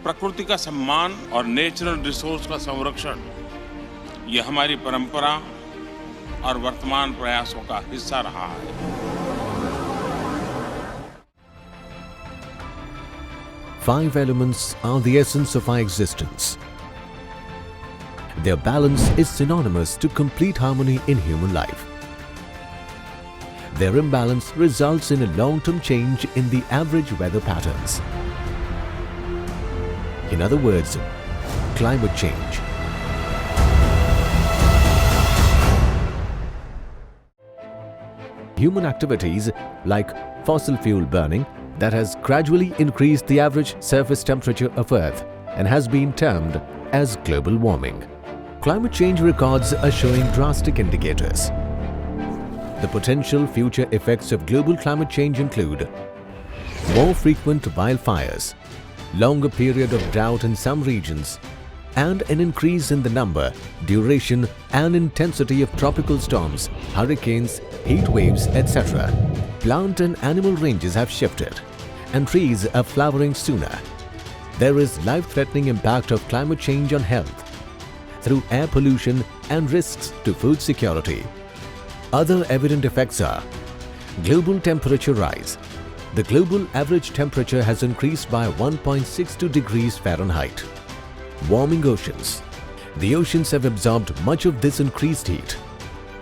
प्रकृति का सम्मान और नेचुरल रिसोर्स का संरक्षण ये हमारी परंपरा और वर्तमान प्रयासों का हिस्सा रहा है। Five elements are the essence of our existence. Their balance is synonymous to complete harmony in human life. Their imbalance results in a long-term change in the average weather patterns. In other words, climate change. Human activities like fossil fuel burning that has gradually increased the average surface temperature of Earth and has been termed as global warming. Climate change records are showing drastic indicators. The potential future effects of global climate change include more frequent wildfires, longer period of drought in some regions, and an increase in the number, duration and intensity of tropical storms, hurricanes, heat waves, etc. Plant and animal ranges have shifted and trees are flowering sooner. There is life-threatening impact of climate change on health through air pollution and risks to food security. Other evident effects are global temperature rise. The global average temperature has increased by 1.62 degrees Fahrenheit. Warming oceans. The oceans have absorbed much of this increased heat.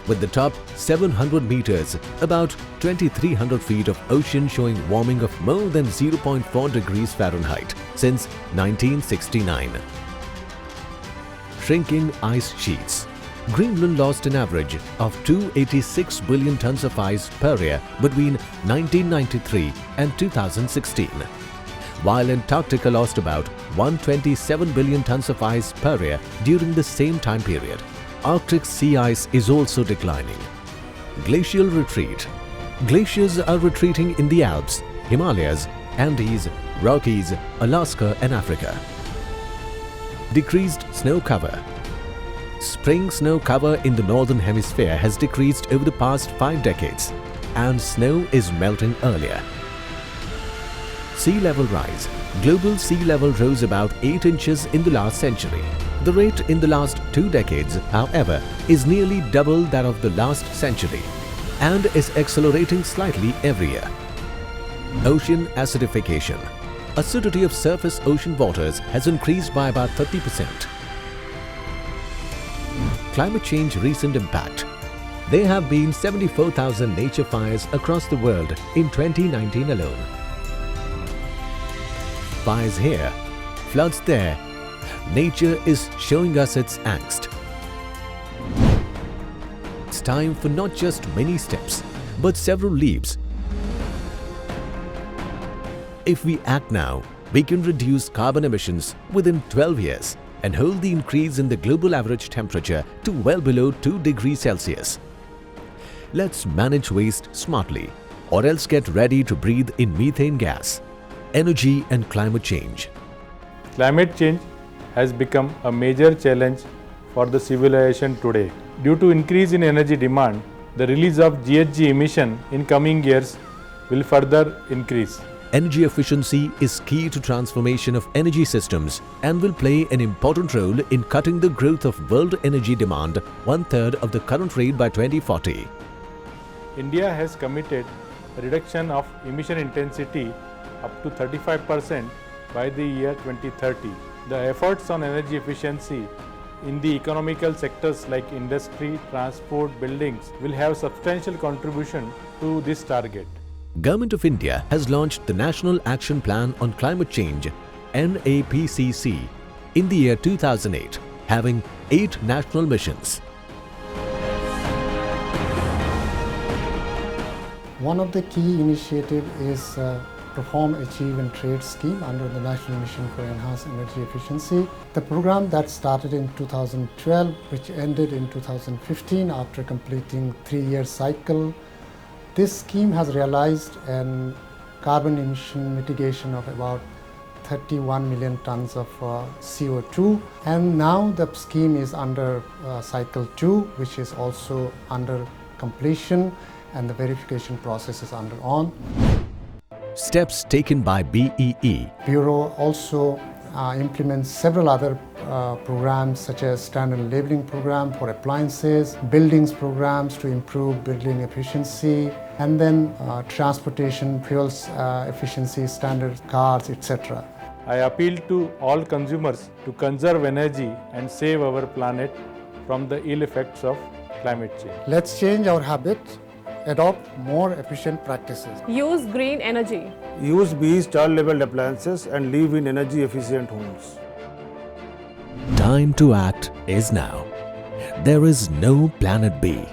With the top 700 meters, about 2,300 feet of ocean showing warming of more than 0.4 degrees Fahrenheit since 1969. Shrinking ice sheets. Greenland lost an average of 286 billion tons of ice per year between 1993 and 2016, while Antarctica lost about 127 billion tons of ice per year during the same time period. Arctic sea ice is also declining. Glacial retreat. Glaciers are retreating in the Alps, Himalayas, Andes, Rockies, Alaska and Africa. Decreased snow cover. Spring snow cover in the northern hemisphere has decreased over the past 5 decades and snow is melting earlier. Sea level rise. Global sea level rose about 8 inches in the last century. The rate in the last 2 decades, however, is nearly double that of the last century and is accelerating slightly every year. Ocean acidification. Acidity of surface ocean waters has increased by about 30%. Climate change recent impact. There have been 74,000 nature fires across the world in 2019 alone. Fires here, floods there. Nature is showing us its angst. It's time for not just many steps, but several leaps. If we act now, we can reduce carbon emissions within 12 years and hold the increase in the global average temperature to well below 2 degrees Celsius. Let's manage waste smartly, or else get ready to breathe in methane gas. Energy and climate change. Climate change has become a major challenge for the civilization today. Due to increase in energy demand, the release of GHG emission in coming years will further increase. Energy efficiency is key to transformation of energy systems and will play an important role in cutting the growth of world energy demand 1/3 of the current rate by 2040. India has committed a reduction of emission intensity up to 35% by the year 2030. The efforts on energy efficiency in the economical sectors like industry, transport, buildings will have substantial contribution to this target. Government of India has launched the National Action Plan on Climate Change (NAPCC) in the year 2008, having 8 national missions. One of the key initiatives is Perform, Achieve and Trade scheme under the National Mission for Enhanced Energy Efficiency. The program that started in 2012, which ended in 2015 after completing 3-year cycle. This scheme has realized a carbon emission mitigation of about 31 million tons of CO2, and now the scheme is under cycle 2, which is also under completion, and the verification process is on. Steps taken by BEE. Bureau also implements several other programs such as standard labeling program for appliances, buildings programs to improve building efficiency, and then transportation, fuels efficiency, standard cars, etc. I appeal to all consumers to conserve energy and save our planet from the ill effects of climate change. Let's change our habits, adopt more efficient practices. Use green energy. Use BEES child-labeled appliances and live in energy-efficient homes. Time to act is now. There is no planet B.